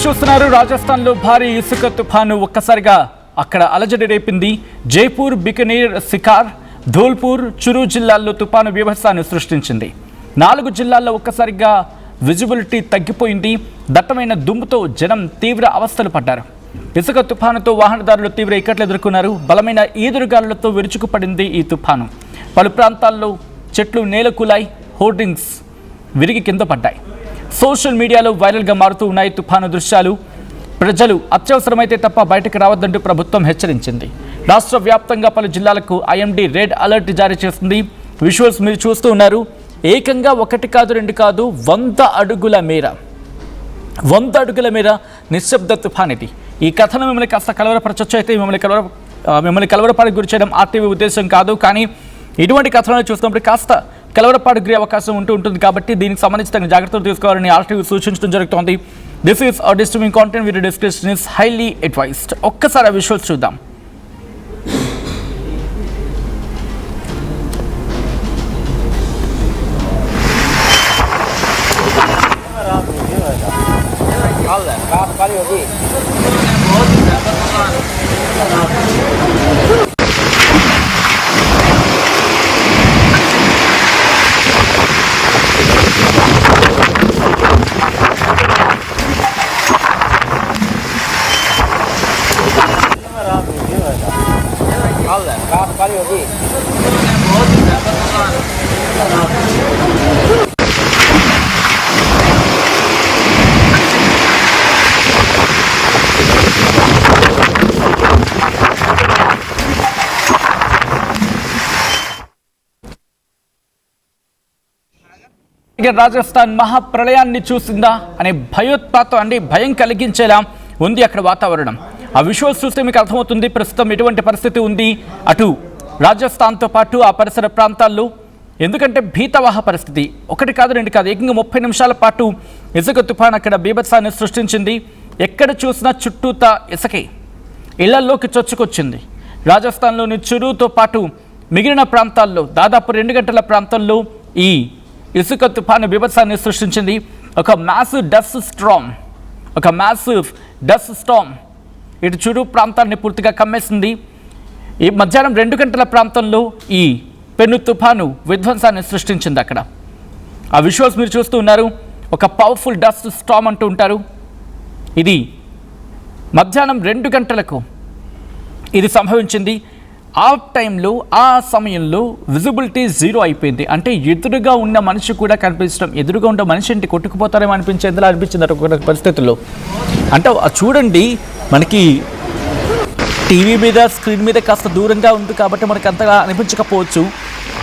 చూస్తున్నారు రాజస్థాన్లో భారీ ఇసుక తుఫాను ఒక్కసారిగా అక్కడ అలజడి రేపింది. జైపూర్, బికనీర్, సికార్, ధోల్పూర్, చురు జిల్లాల్లో తుఫాను బీభత్సాన్ని సృష్టించింది. 4 జిల్లాల్లో ఒక్కసారిగా విజిబిలిటీ తగ్గిపోయింది. దట్టమైన దుమ్ముతో జనం తీవ్ర అవస్థలు పడ్డారు. ఇసుక తుఫానుతో వాహనదారులు తీవ్ర ఇక్కట్లు ఎదుర్కొన్నారు. బలమైన ఈదురుగాలులతో విరుచుకుపడింది ఈ తుఫాను. పలు ప్రాంతాల్లో చెట్లు నేలకూలాయి, హోర్డింగ్స్ విరిగి కింద పడ్డాయి. సోషల్ మీడియాలో వైరల్గా మారుతూ ఉన్నాయి తుఫాను దృశ్యాలు. ప్రజలు అత్యవసరమైతే తప్ప బయటకు రావద్దంటూ ప్రభుత్వం హెచ్చరించింది. రాష్ట్ర వ్యాప్తంగా పలు జిల్లాలకు ఐఎండీ రెడ్ అలర్ట్ జారీ చేస్తుంది. విజువల్స్ మీరు చూస్తూ ఉన్నారు. ఏకంగా 1 కాదు 2 కాదు 100 అడుగుల మేర నిశ్శబ్ద తుఫాన్ ఇది. ఈ కథను మిమ్మల్ని కాస్త కలవరపరచొచ్చు. అయితే మిమ్మల్ని కలవరపాటుకు గురి చేయడం ఆర్టీవీ ఉద్దేశం కాదు. కానీ ఇటువంటి కథలను చూస్తున్నప్పుడు కాస్త కలవరపాటు గురి అవకాశం ఉంటుంది. కాబట్టి దీనికి సంబంధించి జాగ్రత్తలు తీసుకోవాలని ఆర్టీవీ సూచించడం జరుగుతోంది. This is a disturbing content. Video description is highly advised. ఒక్కసారి విజువల్స్ చూద్దాం. రాజస్థాన్ మహాప్రళయాన్ని చూసిందా అనే భయం కలిగించేలా ఉంది అక్కడ వాతావరణం. ఆ విజువల్స్ చూస్తే మీకు అర్థమవుతుంది ప్రస్తుతం ఎటువంటి పరిస్థితి ఉంది అటు రాజస్థాన్తో పాటు ఆ పరిసర ప్రాంతాల్లో. ఎందుకంటే భీతవాహ పరిస్థితి. 1 కాదు 2 కాదు ఏకంగా 30 నిమిషాల పాటు ఇసుక తుఫాన్ అక్కడ బీభత్సాన్ని సృష్టించింది. ఎక్కడ చూసినా చుట్టూతా ఇసుకే ఇళ్లలోకి చొచ్చుకొచ్చింది. రాజస్థాన్లోని చురుతో పాటు మిగిలిన ప్రాంతాల్లో దాదాపు 2 గంటల ప్రాంతంలో ఈ ఇసుక తుఫాను బీభత్సాన్ని సృష్టించింది. ఒక మ్యాసివ్ డస్ట్ స్టార్మ్ ఇటు చురు ప్రాంతాన్ని పూర్తిగా కమ్మేసింది. ఈ మధ్యాహ్నం 2 గంటల ప్రాంతంలో ఈ పెను తుఫాను విధ్వంసాన్ని సృష్టించింది అక్కడ. ఆ విజువల్స్ మీరు చూస్తూ ఉన్నారు. ఒక పవర్ఫుల్ డస్ట్ స్టార్మ్ అంటూ ఉంటారు. ఇది మధ్యాహ్నం 2 గంటలకు ఇది సంభవించింది. ఆ టైంలో ఆ సమయంలో విజిబిలిటీ 0 అయిపోయింది. అంటే ఎదురుగా ఉన్న మనిషి కూడా కనిపించడం, ఎదురుగా ఉన్న మనిషి ఇంటి కొట్టుకుపోతారేమో అనిపించేందులో అనిపించింది ఒక పరిస్థితుల్లో. అంటే చూడండి, మనకి టీవీ మీద స్క్రీన్ మీద కాస్త దూరంగా ఉంది కాబట్టి మనకు అంతగా అనిపించకపోవచ్చు.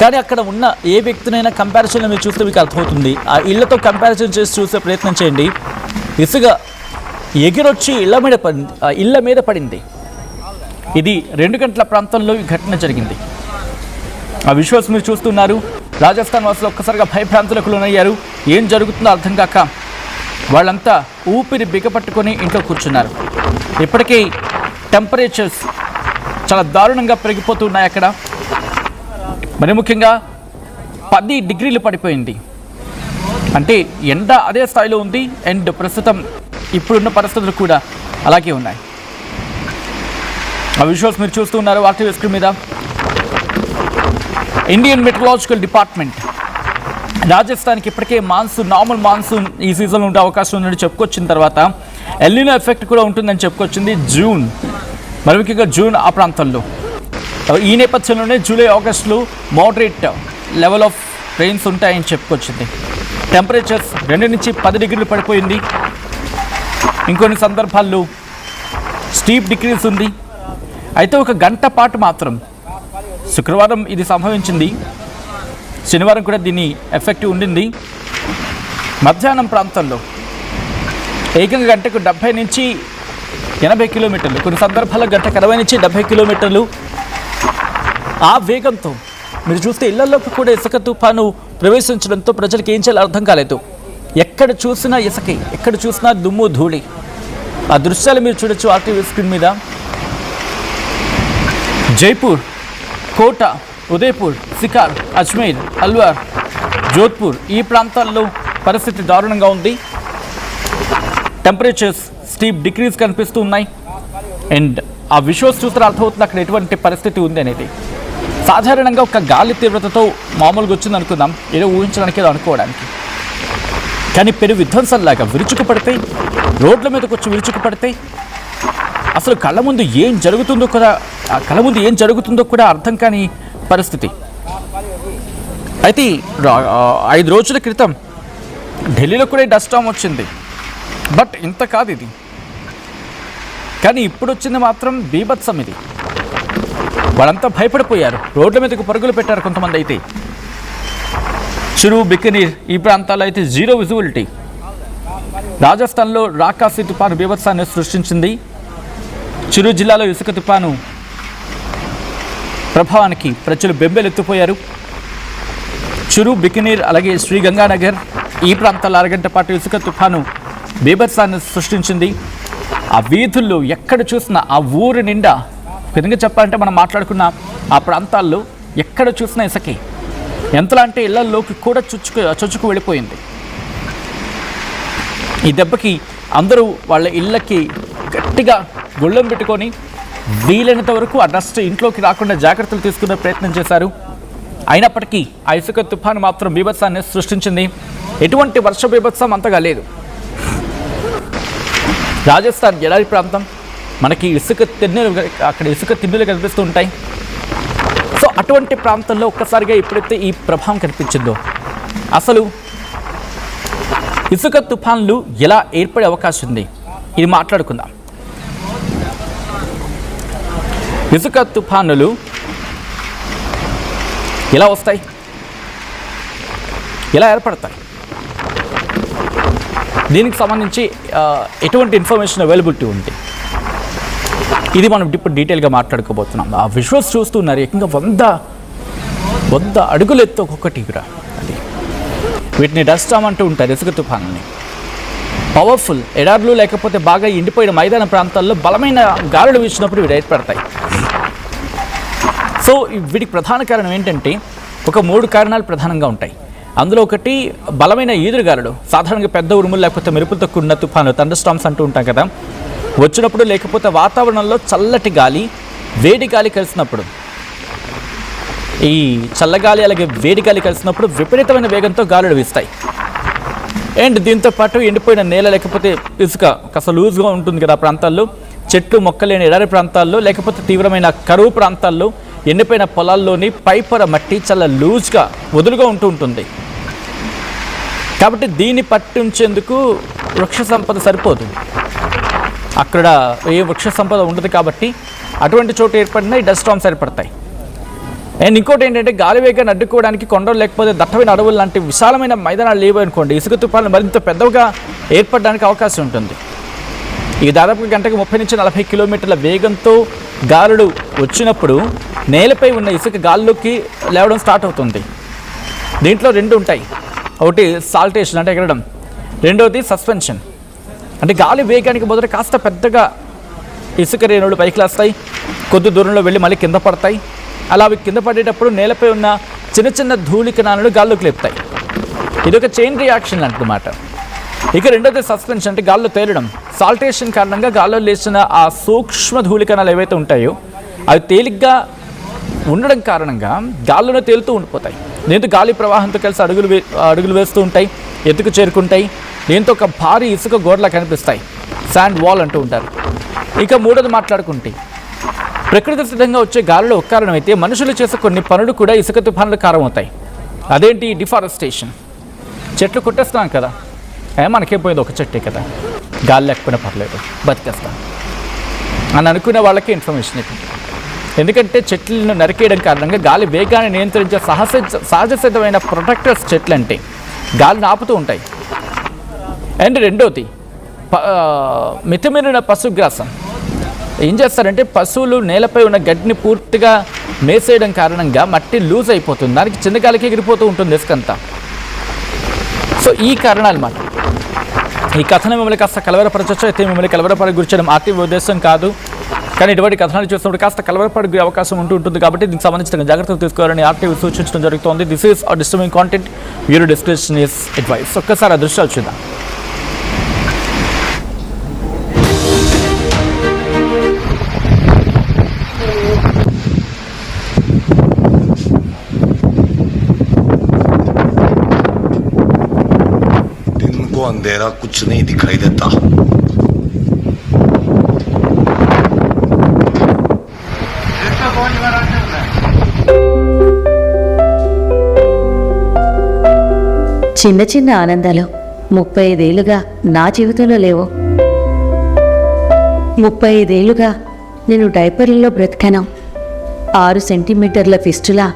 కానీ అక్కడ ఉన్న ఏ వ్యక్తినైనా కంపారిజన్లో మీరు చూస్తే మీకు అర్థమవుతుంది. ఆ ఇళ్లతో కంపారిజన్ చేసి చూసే ప్రయత్నం చేయండి. ఇసుక ఎగిరొచ్చి ఇళ్ళ మీద పడింది. ఇది 2 గంటల ప్రాంతంలో ఈ ఘటన జరిగింది. ఆ విజువల్స్ మీరు చూస్తున్నారు. రాజస్థాన్ వాసులు ఒక్కసారిగా భయభ్రాంతులకు లోనయ్యారు. ఏం జరుగుతుందో అర్థం కాక వాళ్ళంతా ఊపిరి బిగపట్టుకొని ఇంట్లో కూర్చున్నారు. ఇప్పటికీ టెంపరేచర్స్ చాలా దారుణంగా పెరిగిపోతున్నాయి అక్కడ. మరి ముఖ్యంగా 10 డిగ్రీలు పడిపోయింది. అంటే ఎండ అదే స్థాయిలో ఉంది. అండ్ ప్రస్తుతం ఇప్పుడున్న పరిస్థితులు కూడా అలాగే ఉన్నాయి. ఆ విజువల్స్ మీరు చూస్తూ ఉన్నారు ఆర్టీవీ స్క్రీన్ మీద. ఇండియన్ మెట్రలాజికల్ డిపార్ట్మెంట్ రాజస్థాన్కి ఇప్పటికే నార్మల్ మాన్సూన్ ఈ సీజన్లో ఉండే అవకాశం ఉందని చెప్పుకొచ్చిన తర్వాత ఎల్నినో ఎఫెక్ట్ కూడా ఉంటుందని చెప్పుకొచ్చింది. మరి ముఖ్యంగా జూన్ ఆ ప్రాంతంలో. ఈ నేపథ్యంలోనే జూలై ఆగస్టులో మోడరేట్ లెవెల్ ఆఫ్ రెయిన్స్ ఉంటాయని చెప్పుకొచ్చింది. టెంపరేచర్స్ 2 నుంచి 10 డిగ్రీలు పడిపోయింది. ఇంకొన్ని సందర్భాల్లో స్టీప్ డిక్రీస్ ఉంది. అయితే 1 గంట పాటు మాత్రం శుక్రవారం ఇది సంభవించింది. శనివారం కూడా దీని ఎఫెక్ట్ ఉండింది. మధ్యాహ్నం ప్రాంతంలో ఏకంగా గంటకు 70 నుంచి 80 కిలోమీటర్లు, కొన్ని సందర్భాల్లో గంటకు 60 నుంచి 70 కిలోమీటర్లు ఆ వేగంతో మీరు చూస్తే ఇళ్లలోకి కూడా ఇసుక తుఫాను ప్రవేశించడంతో ప్రజలకు ఏం చేయాలో అర్థం కాలేదు. ఎక్కడ చూసినా ఇసుకే, ఎక్కడ చూసినా దుమ్ము ధూళి. ఆ దృశ్యాలు మీరు చూడొచ్చు ఆర్టీవీ స్క్రీన్ మీద. జైపూర్, కోట, ఉదయపూర్, సికార్, అజ్మీర్, అల్వార్, జోధ్పూర్ ఈ ప్రాంతాల్లో పరిస్థితి దారుణంగా ఉంది. టెంపరేచర్స్ స్టీప్ డిక్రీజ్ కనిపిస్తూ ఉన్నాయి. అండ్ ఆ విజువల్స్ చూస్తే అర్థమవుతుంది అక్కడ ఎటువంటి పరిస్థితి ఉంది అనేది. సాధారణంగా ఒక గాలి తీవ్రతతో మామూలుగా వచ్చింది అనుకుందాం, ఏదో ఊహించడానికి ఏదో అనుకోవడానికి, కానీ పెను విధ్వంసంలాగా విరుచుకు పడితే, రోడ్ల మీదకి వచ్చి విరుచుకు పడితే అసలు కళ్ళ ముందు ఏం జరుగుతుందో కూడా అర్థం కాని పరిస్థితి. అయితే 5 రోజుల క్రితం ఢిల్లీలో కూడా డస్ట్ స్టార్మ్ వచ్చింది, బట్ ఇంత కాదు ఇది. కానీ ఇప్పుడు వచ్చింది మాత్రం బీభత్సం. ఇది వాళ్ళంతా భయపడిపోయారు, రోడ్ల మీదకు పరుగులు పెట్టారు కొంతమంది. అయితే చిరు, బికనీర్ ఈ ప్రాంతాల్లో అయితే జీరో విజిబిలిటీ. రాజస్థాన్లో రాకాసి తుపాను బీభత్సాన్ని సృష్టించింది. చిరు జిల్లాలో ఇసుక తుపాను ప్రభావానికి ప్రజలు బెంబేలెత్తిపోయారు. చిరు, బికనీర్ అలాగే శ్రీగంగానగర్ ఈ ప్రాంతాల్లో అరగంట పాటు ఇసుక తుఫాను బీభత్సాన్ని సృష్టించింది. ఆ వీధుల్లో ఎక్కడ చూసినా ఆ ఊరి నిండా, విధంగా చెప్పాలంటే మనం మాట్లాడుకున్న ఆ ప్రాంతాల్లో ఎక్కడ చూసినా ఇసుకే. ఎంతలా అంటే ఇళ్లలోకి కూడా చొచ్చుకు వెళ్ళిపోయింది. ఈ దెబ్బకి అందరూ వాళ్ళ ఇళ్ళకి గట్టిగా గుళ్ళం పెట్టుకొని వీలైనంత వరకు ఆ డస్ట్ ఇంట్లోకి రాకుండా జాగ్రత్తలు తీసుకునే ప్రయత్నం చేశారు. అయినప్పటికీ ఆ ఇసుక తుఫాను మాత్రం బీభత్సాన్ని సృష్టించింది. ఎటువంటి వర్ష బీభత్సం అంతగా లేదు. రాజస్థాన్ ఎడారి ప్రాంతం, మనకి అక్కడ ఇసుక తిన్నెలు కనిపిస్తూ ఉంటాయి. సో అటువంటి ప్రాంతంలో ఒక్కసారిగా ఎప్పుడైతే ఈ ప్రభావం కనిపించిందో, అసలు ఇసుక తుఫాన్లు ఎలా ఏర్పడే అవకాశం ఉంది ఇది మాట్లాడుకుందాం. ఇసుక తుఫానులు ఎలా వస్తాయి, ఎలా ఏర్పడతాయి, దీనికి సంబంధించి ఎటువంటి ఇన్ఫర్మేషన్ అవైలబిలిటీ ఉంది, ఇది మనం ఇప్పుడు డీటెయిల్గా మాట్లాడుకోబోతున్నాం. ఆ విజువల్స్ చూస్తున్నారు, ఏకంగా 100 అడుగులు ఎత్తు ఒక్కొక్కటి కూడా. అది వీటిని డస్ట్ స్టార్మ్ అంటూ ఉంటారు, ఇసుక తుఫాన్ని. పవర్ఫుల్ ఎడార్లు లేకపోతే బాగా ఎండిపోయిన మైదాన ప్రాంతాల్లో బలమైన గాలులు వీచినప్పుడు ఇవి ఏర్పడతాయి. సో వీటికి ప్రధాన కారణం ఏంటంటే ఒక 3 కారణాలు ప్రధానంగా ఉంటాయి. అందులో ఒకటి బలమైన ఈదురుగాలులు. సాధారణంగా పెద్ద ఉరుములు లేకపోతే మెరుపులతో కూడిన తుఫాను, థండర్ స్టార్మ్స్ అంటూ ఉంటాం కదా, వచ్చినప్పుడు, లేకపోతే వాతావరణంలో చల్లటి గాలి, వేడి గాలి కలిసినప్పుడు, ఈ చల్లగాలి అలాగే వేడి గాలి కలిసినప్పుడు విపరీతమైన వేగంతో గాలులు వీస్తాయి. అండ్ దీంతో పాటు ఎండిపోయిన నేల లేకపోతే ఇసుక కాస్త లూజ్గా ఉంటుంది కదా ప్రాంతాల్లో, చెట్లు మొక్కలేని ఎడారి ప్రాంతాల్లో, లేకపోతే తీవ్రమైన కరువు ప్రాంతాల్లో ఎండిపోయిన పొలాల్లోని పైపొర మట్టి చాలా లూజ్గా వదులుగా ఉంటుంది. కాబట్టి దీన్ని పట్టించేందుకు వృక్ష సంపద సరిపోదు, అక్కడ ఏ వృక్ష సంపద ఉండదు. కాబట్టి అటువంటి చోటు ఏర్పడినా ఈ డస్ట్ స్టార్మ్స్ ఏర్పడతాయి. అండ్ ఇంకోటి ఏంటంటే గాలి వేగాన్ని అడ్డుకోవడానికి కొండలు లేకపోతే దట్టమైన అడవులు లాంటి విశాలమైన మైదానాలు లేవు అనుకోండి, ఇసుక తుఫాన్లు మరింత పెద్దగా ఏర్పడడానికి అవకాశం ఉంటుంది. ఈ దాదాపు గంటకు 30 నుంచి 40 కిలోమీటర్ల వేగంతో గాలులు వచ్చినప్పుడు నేలపై ఉన్న ఇసుక గాల్లోకి లేవడం స్టార్ట్ అవుతుంది. దీంట్లో 2 ఉంటాయి. ఒకటి సాల్టేషన్ అంటే ఎగరడం, రెండవది సస్పెన్షన్ అంటే గాలి వేగానికి మొదట కాస్త పెద్దగా ఇసుక రేణువులు పైకి లేస్తాయి, కొద్ది దూరంలో వెళ్ళి మళ్ళీ కింద పడతాయి. అలా అవి కింద పడేటప్పుడు నేలపై ఉన్న చిన్న ధూళి కణాలను గాల్లోకి లేపుతాయి. ఇది ఒక చైన్ రియాక్షన్ అన్నమాట. ఇక రెండోది సస్పెన్షన్ అంటే గాల్లో తేలడం. సాల్టేషన్ కారణంగా గాల్లో లేచిన ఆ సూక్ష్మ ధూళి కణాలు ఏవైతే ఉంటాయో అవి తేలిగ్గా ఉండడం కారణంగా గాల్లోనే తేలుతూ ఉండిపోతాయి. దీంతో గాలి ప్రవాహంతో కలిసి అడుగులు వేస్తూ ఉంటాయి, ఎత్తుకు చేరుకుంటాయి. దీంతో ఒక భారీ ఇసుక గోడలా కనిపిస్తాయి, శాండ్ వాల్ అంటూ ఉంటారు. ఇక మూడోది మాట్లాడుకుంటే ప్రకృతి సిద్ధంగా వచ్చే గాలిలో ఒక కారణం అయితే మనుషులు చేసే కొన్ని పనులు కూడా ఇసుక తుఫాన్లు కారణమవుతాయి. అదేంటి? డిఫారెస్టేషన్. చెట్లు కొట్టేస్తున్నాం కదా, మనకేం పోయింది, ఒక చెట్టే కదా, గాలి లేకపోయినా పర్లేదు బతికేస్తాం అని అనుకునే వాళ్ళకి ఇన్ఫర్మేషన్ ఇవ్వండి. ఎందుకంటే చెట్లను నరికేయడం కారణంగా గాలి వేగాన్ని నియంత్రించే సహజ సిద్ధమైన ప్రొటెక్టర్స్ చెట్లు అంటే గాలిని ఆపుతూ ఉంటాయి. అండ్ రెండోది మితిమీరిన పశుగ్రాసం. ఏం చేస్తారంటే పశువులు నేలపై ఉన్న గడ్డిని పూర్తిగా మేసేయడం కారణంగా మట్టి లూజ్ అయిపోతుంది, దానికి చిన్న గాలికి ఎగిరిపోతూ ఉంటుంది ఇసుకంతా. సో ఈ కారణాలు మాట. ఈ కథనం మిమ్మల్ని కాస్త కలవరపరచవచ్చు, అయితే మిమ్మల్ని కలవరపడి గురించడం ఆర్టీవీ ఉద్దేశం కాదు. కానీ ఇటువంటి కథనాలు చూసినప్పుడు కాస్త కలవరపడే అవకాశం ఉంటుంది. కాబట్టి దీనికి సంబంధించిన జాగ్రత్తలు తీసుకోవాలని ఆర్టీవీ సూచించడం జరుగుతుంది. This is a disturbing content, viewer discretion is advised. ఒక్కసారి ఆ దృశ్యాలు చూద్దాం. अंधेरा कुछ नहीं दिखाई देता। చిన్న చిన్న ఆనందాలు 35 ఏళ్లుగా నా జీవితంలో లేవు. 35 ఏళ్లుగా నేను డైపర్లలో బ్రతికాను. 6 సెంటీమీటర్ల ఫిస్టులా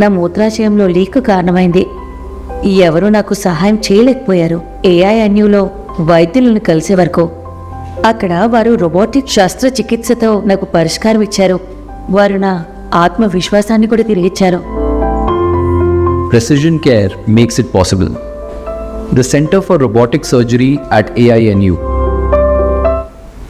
నా మూత్రాశయంలో లీక్ కారణమైంది. ఎవరూ నాకు సహాయం చేయలేకపోయారు. AINUలో వైద్యులను కలిసే వరకు. అక్కడ వారు రోబోటిక్ శస్త్రచికిత్సతో నాకు పరిష్కారం ఇచ్చారు. వారు నా ఆత్మవిశ్వాసాన్ని కూడా తిరిగిచ్చారు. Precision care makes it possible. The Center for Robotic Surgery at AINU